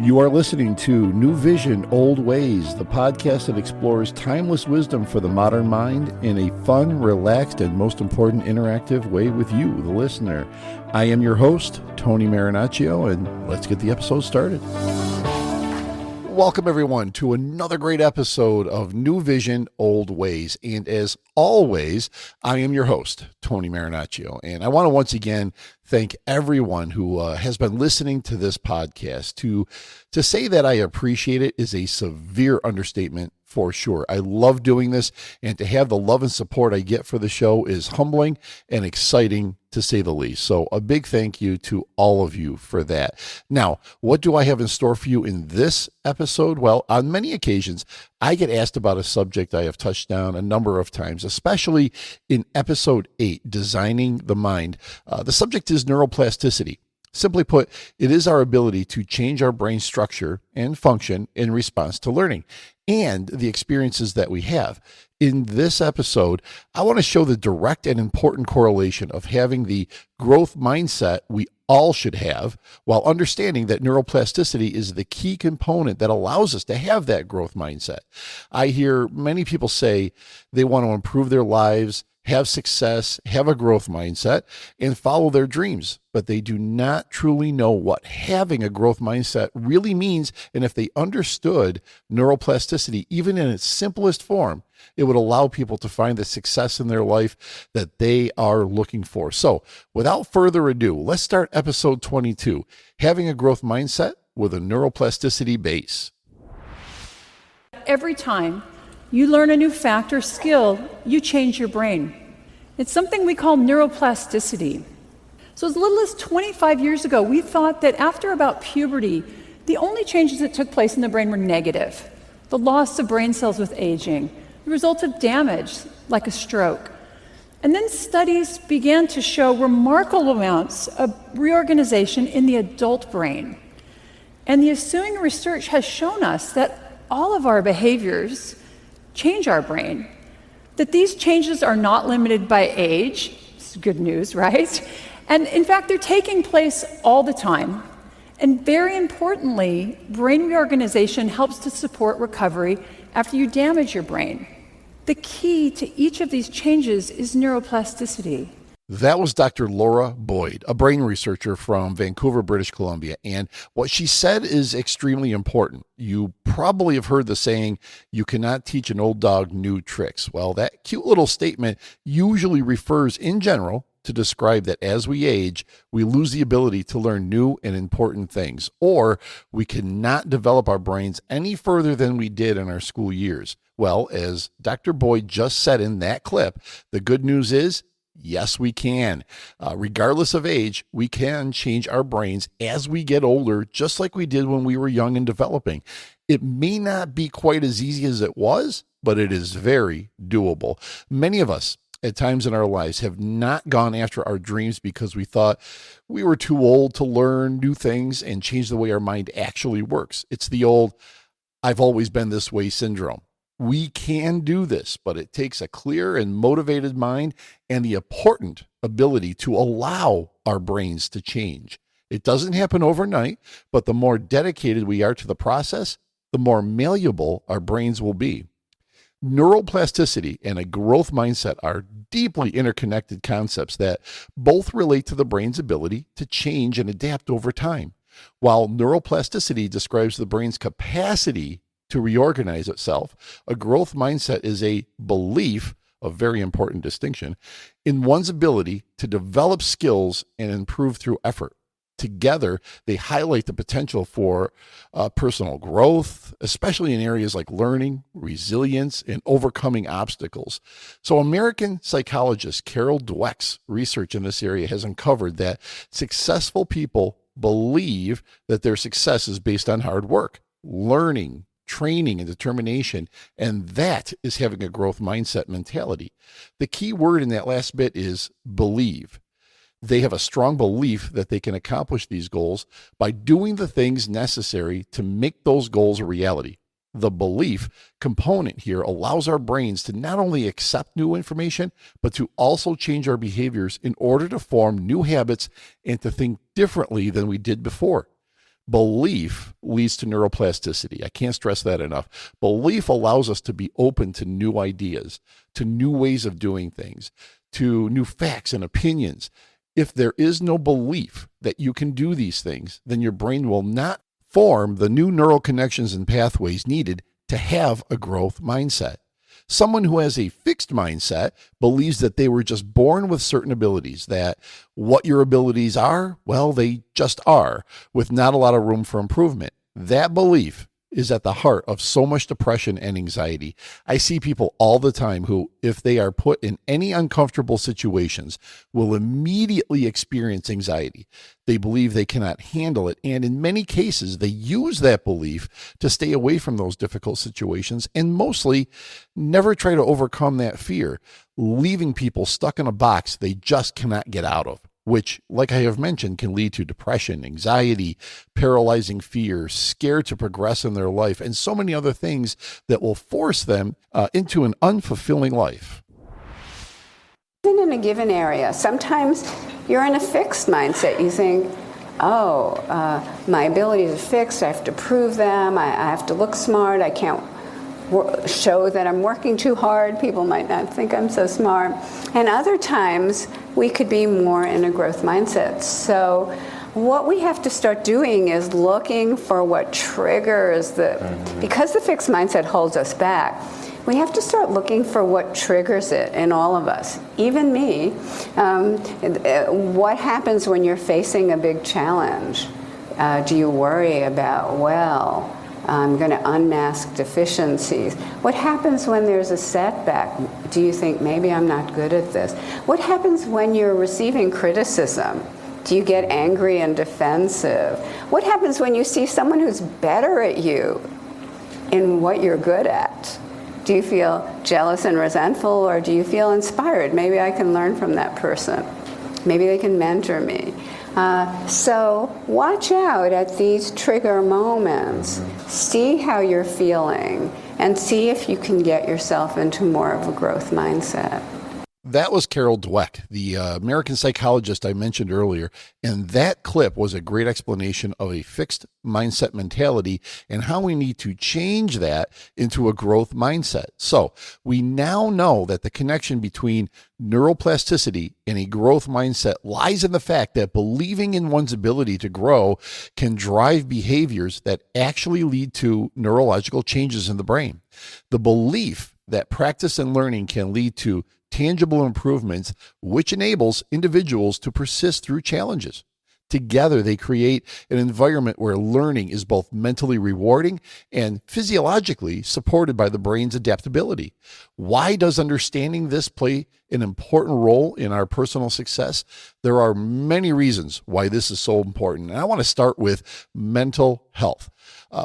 You are listening to NewVision OldWays, the podcast that explores timeless wisdom for the modern mind in a fun, relaxed, and most important, interactive way with you, the listener. I am your host, Tony Marinaccio, and let's get the episode started. Welcome, everyone, to another great episode of NewVision OldWays. And as always, I am your host, Tony Marinaccio. And I want to once again thank everyone who has been listening to this podcast. To say that I appreciate it is a severe understatement for sure. I love doing this, and to have the love and support I get for the show is humbling and exciting, to say the least. So a big thank you to all of you for that. Now, what do I have in store for you in this episode? Well, on many occasions, I get asked about a subject I have touched on a number of times, especially in episode 8, Designing the Mind. The subject is neuroplasticity. Simply put, it is our ability to change our brain structure and function in response to learning and the experiences that we have. In this episode, I want to show the direct and important correlation of having the growth mindset we all should have, while understanding that neuroplasticity is the key component that allows us to have that growth mindset. I hear many people say they want to improve their lives, have success, have a growth mindset, and follow their dreams, but they do not truly know what having a growth mindset really means. And if they understood neuroplasticity, even in its simplest form, it would allow people to find the success in their life that they are looking for. So without further ado, let's start episode 22, Having a Growth Mindset with a Neuroplasticity Base. Every time you learn a new fact or skill, you change your brain. It's something we call neuroplasticity. So as little as 25 years ago, we thought that after about puberty, the only changes that took place in the brain were negative. The loss of brain cells with aging, the result of damage, like a stroke. And then studies began to show remarkable amounts of reorganization in the adult brain. And the ensuing research has shown us that all of our behaviors change our brain, that these changes are not limited by age. It's good news, right? And in fact, they're taking place all the time. And very importantly, brain reorganization helps to support recovery after you damage your brain. The key to each of these changes is neuroplasticity. That was Dr. Laura Boyd, a brain researcher from Vancouver, British Columbia. And what she said is extremely important. You probably have heard the saying, you cannot teach an old dog new tricks. Well, that cute little statement usually refers in general to describe that as we age, we lose the ability to learn new and important things, or we cannot develop our brains any further than we did in our school years. Well, as Dr. Boyd just said in that clip, the good news is, yes, we can. Regardless of age, we can change our brains as we get older, just like we did when we were young and developing. It may not be quite as easy as it was, but it is very doable. Many of us at times in our lives have not gone after our dreams because we thought we were too old to learn new things and change the way our mind actually works. It's the old, I've always been this way syndrome. We can do this, but it takes a clear and motivated mind and the important ability to allow our brains to change. It doesn't happen overnight, but the more dedicated we are to the process, the more malleable our brains will be. Neuroplasticity and a growth mindset are deeply interconnected concepts that both relate to the brain's ability to change and adapt over time. While neuroplasticity describes the brain's capacity to reorganize itself, a growth mindset is a belief, a very important distinction, in one's ability to develop skills and improve through effort. Together, they highlight the potential for personal growth, especially in areas like learning, resilience, and overcoming obstacles. So American psychologist Carol Dweck's research in this area has uncovered that successful people believe that their success is based on hard work, learning, training, and determination, and that is having a growth mindset mentality. The key word in that last bit is believe. They have a strong belief that they can accomplish these goals by doing the things necessary to make those goals a reality. The belief component here allows our brains to not only accept new information, but to also change our behaviors in order to form new habits and to think differently than we did before. Belief leads to neuroplasticity. I can't stress that enough. Belief allows us to be open to new ideas, to new ways of doing things, to new facts and opinions. If there is no belief that you can do these things, then your brain will not form the new neural connections and pathways needed to have a growth mindset. Someone who has a fixed mindset believes that they were just born with certain abilities, that what your abilities are, well, they just are, with not a lot of room for improvement. That belief is at the heart of so much depression and anxiety. I see people all the time who, if they are put in any uncomfortable situations, will immediately experience anxiety. They believe they cannot handle it, and in many cases, they use that belief to stay away from those difficult situations and mostly never try to overcome that fear, leaving people stuck in a box they just cannot get out of, which, like I have mentioned, can lead to depression, anxiety, paralyzing fear, scared to progress in their life, and so many other things that will force them into an unfulfilling life. Even in a given area, sometimes you're in a fixed mindset. You think, my abilities are fixed, I have to prove them, I have to look smart, I can't show that I'm working too hard, people might not think I'm so smart. And other times, we could be more in a growth mindset. So what we have to start doing is looking for what triggers because the fixed mindset holds us back, we have to start looking for what triggers it in all of us, even me. What happens when you're facing a big challenge? Do you worry about, I'm going to unmask deficiencies? What happens when there's a setback? Do you think, maybe I'm not good at this? What happens when you're receiving criticism? Do you get angry and defensive? What happens when you see someone who's better at you in what you're good at? Do you feel jealous and resentful, or do you feel inspired? Maybe I can learn from that person. Maybe they can mentor me. So watch out at these trigger moments. See how you're feeling and see if you can get yourself into more of a growth mindset. That was Carol Dweck, the American psychologist I mentioned earlier, and that clip was a great explanation of a fixed mindset mentality and how we need to change that into a growth mindset. So we now know that the connection between neuroplasticity and a growth mindset lies in the fact that believing in one's ability to grow can drive behaviors that actually lead to neurological changes in the brain. The belief that practice and learning can lead to tangible improvements, which enables individuals to persist through challenges. Together, they create an environment where learning is both mentally rewarding and physiologically supported by the brain's adaptability. Why does understanding this play an important role in our personal success? There are many reasons why this is so important, and I want to start with mental health.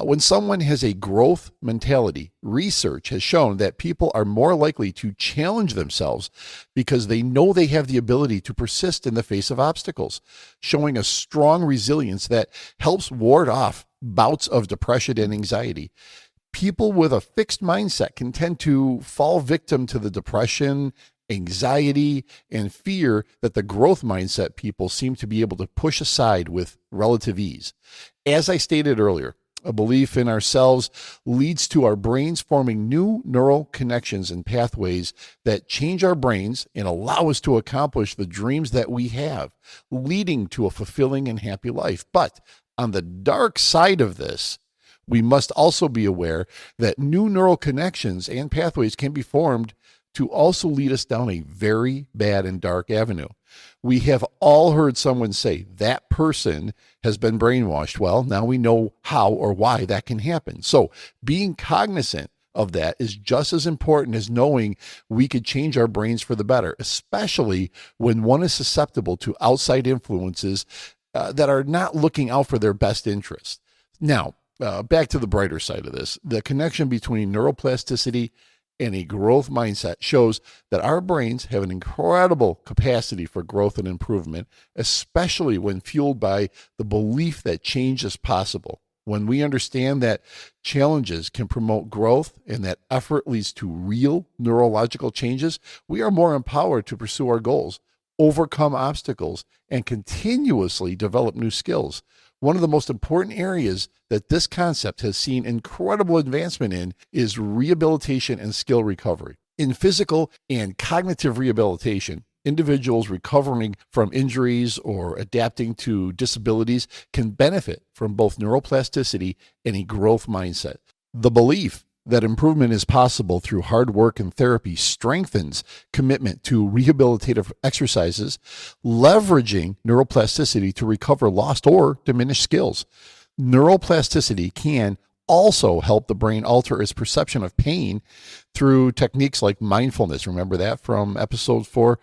When someone has a growth mentality, research has shown that people are more likely to challenge themselves because they know they have the ability to persist in the face of obstacles, showing a strong resilience that helps ward off bouts of depression and anxiety. People with a fixed mindset can tend to fall victim to the depression, anxiety, and fear that the growth mindset people seem to be able to push aside with relative ease. As I stated earlier, a belief in ourselves leads to our brains forming new neural connections and pathways that change our brains and allow us to accomplish the dreams that we have, leading to a fulfilling and happy life. But on the dark side of this, we must also be aware that new neural connections and pathways can be formed to also lead us down a very bad and dark avenue. We have all heard someone say that person has been brainwashed. Well, now we know how or why that can happen. So being cognizant of that is just as important as knowing we could change our brains for the better, especially when one is susceptible to outside influences that are not looking out for their best interests. Now, back to the brighter side of this, the connection between neuroplasticity and a growth mindset shows that our brains have an incredible capacity for growth and improvement, especially when fueled by the belief that change is possible. When we understand that challenges can promote growth and that effort leads to real neurological changes, we are more empowered to pursue our goals, overcome obstacles, and continuously develop new skills. One of the most important areas that this concept has seen incredible advancement in is rehabilitation and skill recovery. In physical and cognitive rehabilitation, individuals recovering from injuries or adapting to disabilities can benefit from both neuroplasticity and a growth mindset. The belief that improvement is possible through hard work and therapy strengthens commitment to rehabilitative exercises, leveraging neuroplasticity to recover lost or diminished skills. Neuroplasticity can also help the brain alter its perception of pain through techniques like mindfulness. Remember that from episode 4?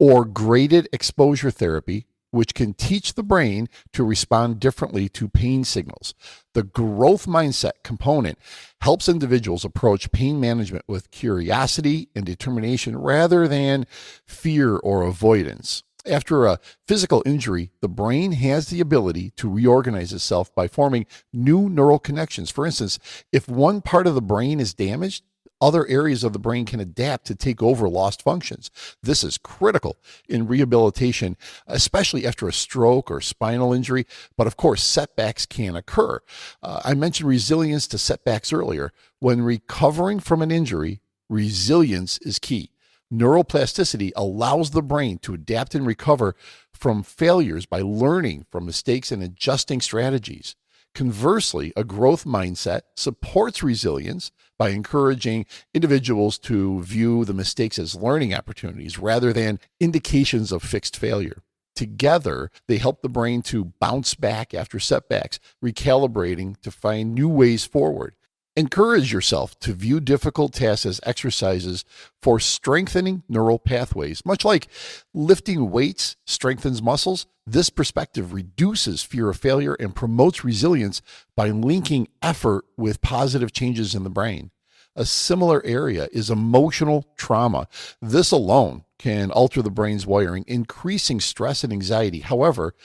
Or graded exposure therapy, which can teach the brain to respond differently to pain signals. The growth mindset component helps individuals approach pain management with curiosity and determination rather than fear or avoidance. After a physical injury, the brain has the ability to reorganize itself by forming new neural connections. For instance, if one part of the brain is damaged, other areas of the brain can adapt to take over lost functions. This is critical in rehabilitation, especially after a stroke or spinal injury. But of course, setbacks can occur. I mentioned resilience to setbacks earlier. When recovering from an injury, resilience is key. Neuroplasticity allows the brain to adapt and recover from failures by learning from mistakes and adjusting strategies. Conversely, a growth mindset supports resilience by encouraging individuals to view the mistakes as learning opportunities rather than indications of fixed failure. Together, they help the brain to bounce back after setbacks, recalibrating to find new ways forward. Encourage yourself to view difficult tasks as exercises for strengthening neural pathways. Much like lifting weights strengthens muscles, this perspective reduces fear of failure and promotes resilience by linking effort with positive changes in the brain. A similar area is emotional trauma. This alone can alter the brain's wiring, increasing stress and anxiety. However,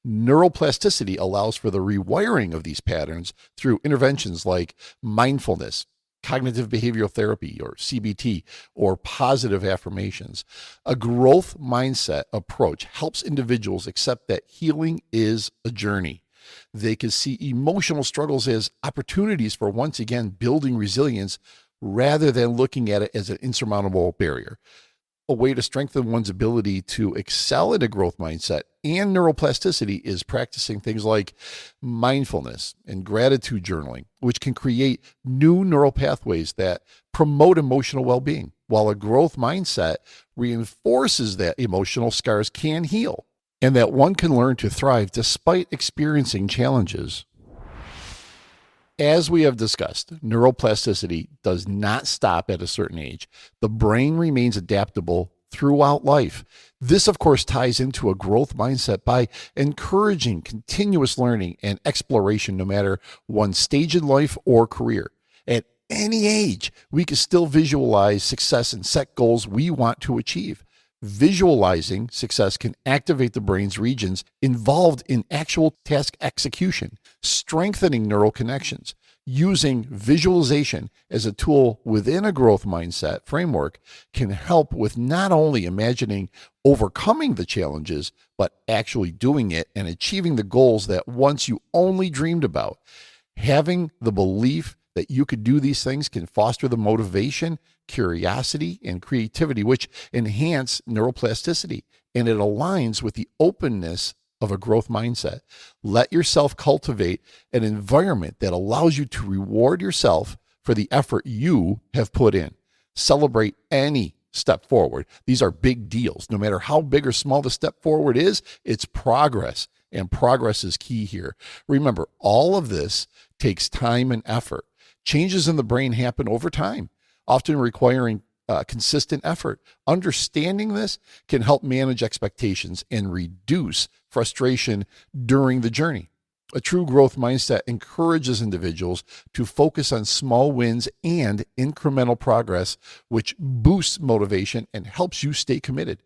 neuroplasticity allows for the rewiring of these patterns through interventions like mindfulness, cognitive behavioral therapy, or CBT, or positive affirmations. A growth mindset approach helps individuals accept that healing is a journey. They can see emotional struggles as opportunities for once again building resilience rather than looking at it as an insurmountable barrier. A way to strengthen one's ability to excel in a growth mindset and neuroplasticity is practicing things like mindfulness and gratitude journaling, which can create new neural pathways that promote emotional well-being, while a growth mindset reinforces that emotional scars can heal and that one can learn to thrive despite experiencing challenges. As we have discussed, neuroplasticity does not stop at a certain age. The brain remains adaptable throughout life. This, of course, ties into a growth mindset by encouraging continuous learning and exploration no matter one's stage in life or career. At any age, we can still visualize success and set goals we want to achieve. Visualizing success can activate the brain's regions involved in actual task execution, strengthening neural connections. Using visualization as a tool within a growth mindset framework can help with not only imagining overcoming the challenges, but actually doing it and achieving the goals that once you only dreamed about. Having the belief that you could do these things can foster the motivation, curiosity, and creativity, which enhance neuroplasticity, and it aligns with the openness of a growth mindset. Let yourself cultivate an environment that allows you to reward yourself for the effort you have put in. Celebrate any step forward. These are big deals. No matter how big or small the step forward is, it's progress, and progress is key here. Remember, all of this takes time and effort. Changes in the brain happen over time, often requiring consistent effort. Understanding this can help manage expectations and reduce frustration during the journey. A true growth mindset encourages individuals to focus on small wins and incremental progress, which boosts motivation and helps you stay committed.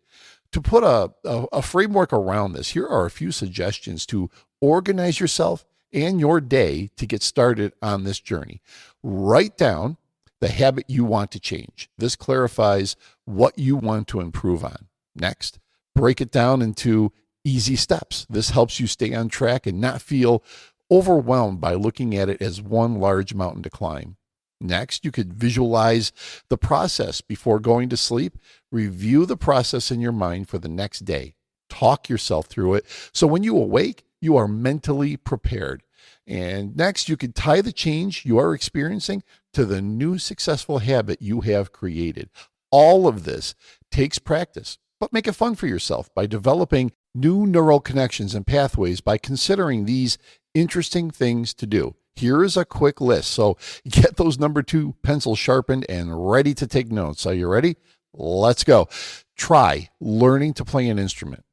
To put a framework around this, here are a few suggestions to organize yourself and your day to get started on this journey. Write down the habit you want to change. This clarifies what you want to improve on. Next, break it down into easy steps. This helps you stay on track and not feel overwhelmed by looking at it as one large mountain to climb. Next, you could visualize the process before going to sleep. Review the process in your mind for the next day. Talk yourself through it so when you awake, you are mentally prepared. And next, you could tie the change you are experiencing to the new successful habit you have created. All of this takes practice, but make it fun for yourself by developing new neural connections and pathways by considering these interesting things to do. Here is a quick list. So get those number 2 pencils sharpened and ready to take notes. Are you ready? Let's go. Try learning to play an instrument.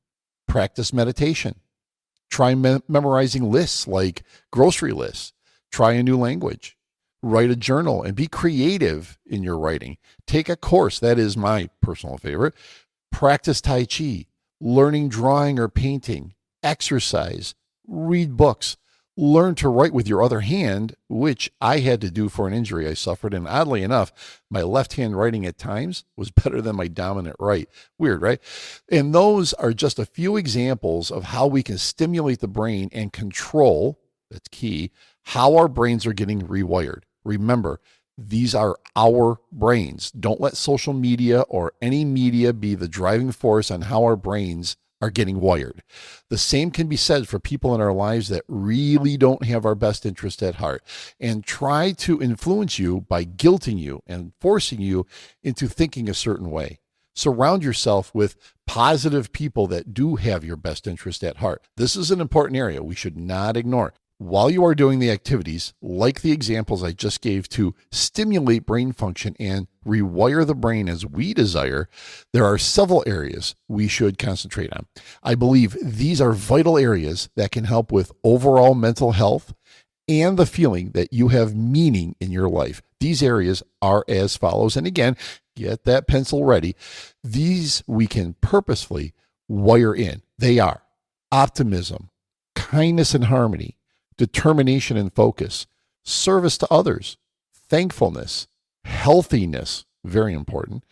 Practice meditation. Try memorizing lists like grocery lists. Try a new language. Write a journal and be creative in your writing. Take a course. That is my personal favorite. Practice Tai Chi. Learning drawing or painting. Exercise. Read books. Learn to write with your other hand, which I had to do for an injury I suffered. And oddly enough, my left hand writing at times was better than my dominant right. Weird, right? And those are just a few examples of how we can stimulate the brain and control, that's key, how our brains are getting rewired. Remember, these are our brains. Don't let social media or any media be the driving force on how our brains are getting wired. The same can be said for people in our lives that really don't have our best interest at heart and try to influence you by guilting you and forcing you into thinking a certain way. Surround yourself with positive people that do have your best interest at heart. This is an important area we should not ignore. While you are doing the activities, like the examples I just gave to stimulate brain function and rewire the brain as we desire, there are several areas we should concentrate on. I believe these are vital areas that can help with overall mental health and the feeling that you have meaning in your life. These areas are as follows. And again, get that pencil ready. These we can purposefully wire in. They are optimism, kindness and harmony, determination and focus, service to others, thankfulness, healthiness, very important,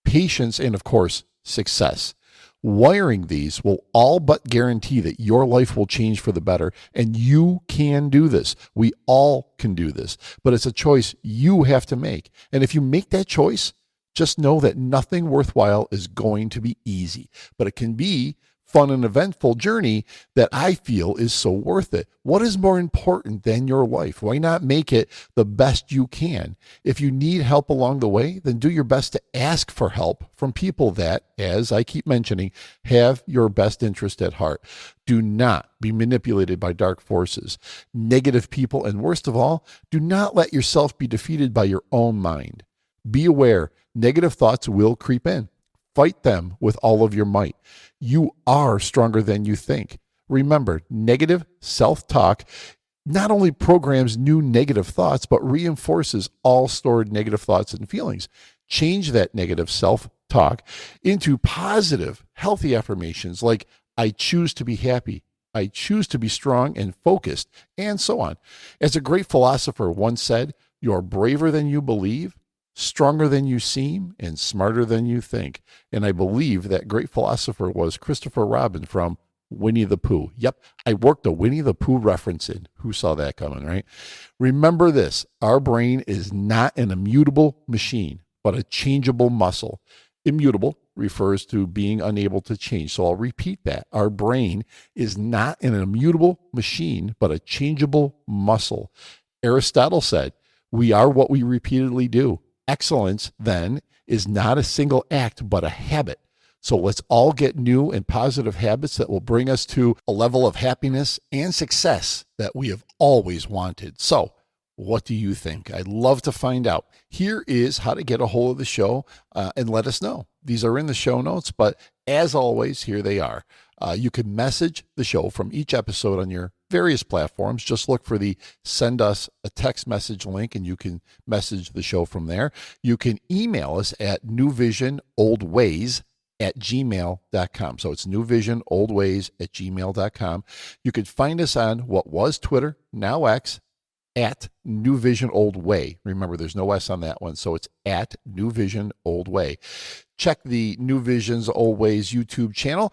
patience, and of course, success. Wiring these will all but guarantee that your life will change for the better, and you can do this. We all can do this, but it's a choice you have to make. And if you make that choice, just know that nothing worthwhile is going to be easy, but it can be fun and eventful journey that I feel is so worth it. What is more important than your life? Why not make it the best you can? If you need help along the way, then do your best to ask for help from people that, as I keep mentioning, have your best interest at heart. Do not be manipulated by dark forces, negative people, and worst of all, do not let yourself be defeated by your own mind. Be aware, negative thoughts will creep in. Fight them with all of your might. You are stronger than you think. Remember, negative self-talk not only programs new negative thoughts, but reinforces all stored negative thoughts and feelings. Change that negative self-talk into positive, healthy affirmations like, I choose to be happy. I choose to be strong and focused, and so on. As a great philosopher once said, you're braver than you believe, stronger than you seem, and smarter than you think. And I believe that great philosopher was Christopher Robin from Winnie the Pooh. Yep, I worked a Winnie the Pooh reference in. Who saw that coming, right? Remember this, our brain is not an immutable machine, but a changeable muscle. Immutable refers to being unable to change. So I'll repeat that. Our brain is not an immutable machine, but a changeable muscle. Aristotle said, we are what we repeatedly do. Excellence, then, is not a single act, but a habit. So let's all get new and positive habits that will bring us to a level of happiness and success that we have always wanted. So what do you think? I'd love to find out. Here is how to get a hold of the show and let us know. These are in the show notes, but as always, here they are. You can message the show from each episode on your various platforms. Just look for the send us a text message link and you can message the show from there. You can email us at NewVisionOldWays@gmail.com. So it's NewVisionOldWays@gmail.com. You could find us on what was Twitter, now X, at NewVision Old Way. Remember, there's no S on that one, so it's at NewVision Old Way. Check the NewVision's Old Ways YouTube channel.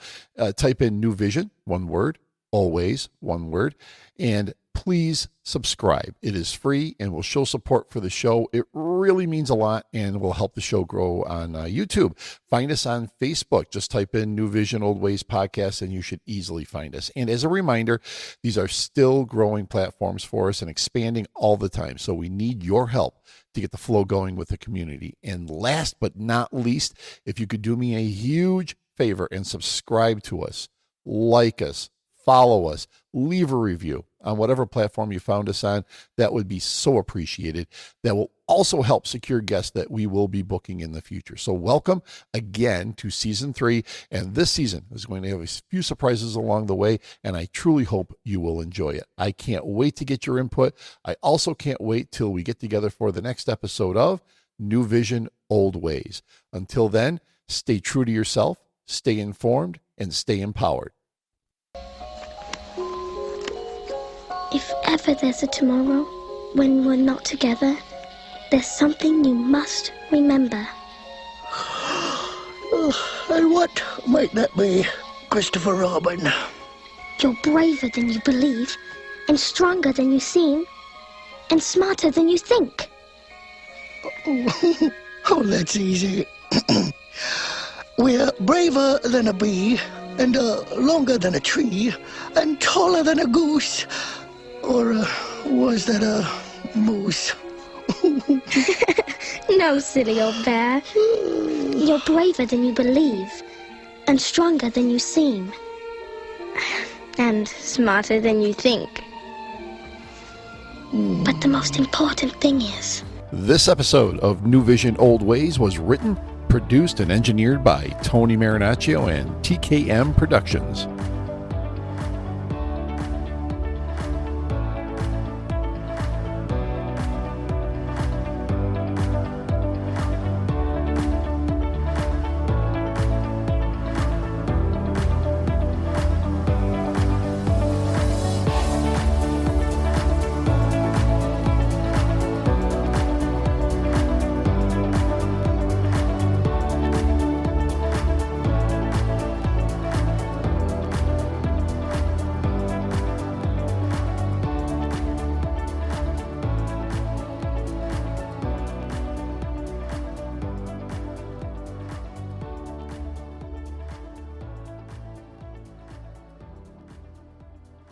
Type in NewVision, one word, Always, one word, and please subscribe. It is free and will show support for the show. It really means a lot and will help the show grow on YouTube. Find us on Facebook. Just type in NewVision Old Ways Podcast and you should easily find us. And as a reminder, these are still growing platforms for us and expanding all the time. So we need your help to get the flow going with the community. And last but not least, if you could do me a huge favor and subscribe to us, like us, follow us, leave a review on whatever platform you found us on. That would be so appreciated. That will also help secure guests that we will be booking in the future. So welcome again to season 3. And this season is going to have a few surprises along the way. And I truly hope you will enjoy it. I can't wait to get your input. I also can't wait till we get together for the next episode of NewVision Old Ways. Until then, stay true to yourself, stay informed, and stay empowered. If ever there's a tomorrow when we're not together, there's something you must remember. And what might that be, Christopher Robin? You're braver than you believe, and stronger than you seem, and smarter than you think. Oh, that's easy. We're braver than a bee, and longer than a tree, and taller than a goose. Or was that a moose? No, silly old bear. You're braver than you believe, and stronger than you seem, and smarter than you think. But the most important thing is... This episode of NewVision Old Ways was written, produced, and engineered by Tony Marinaccio and TKM Productions.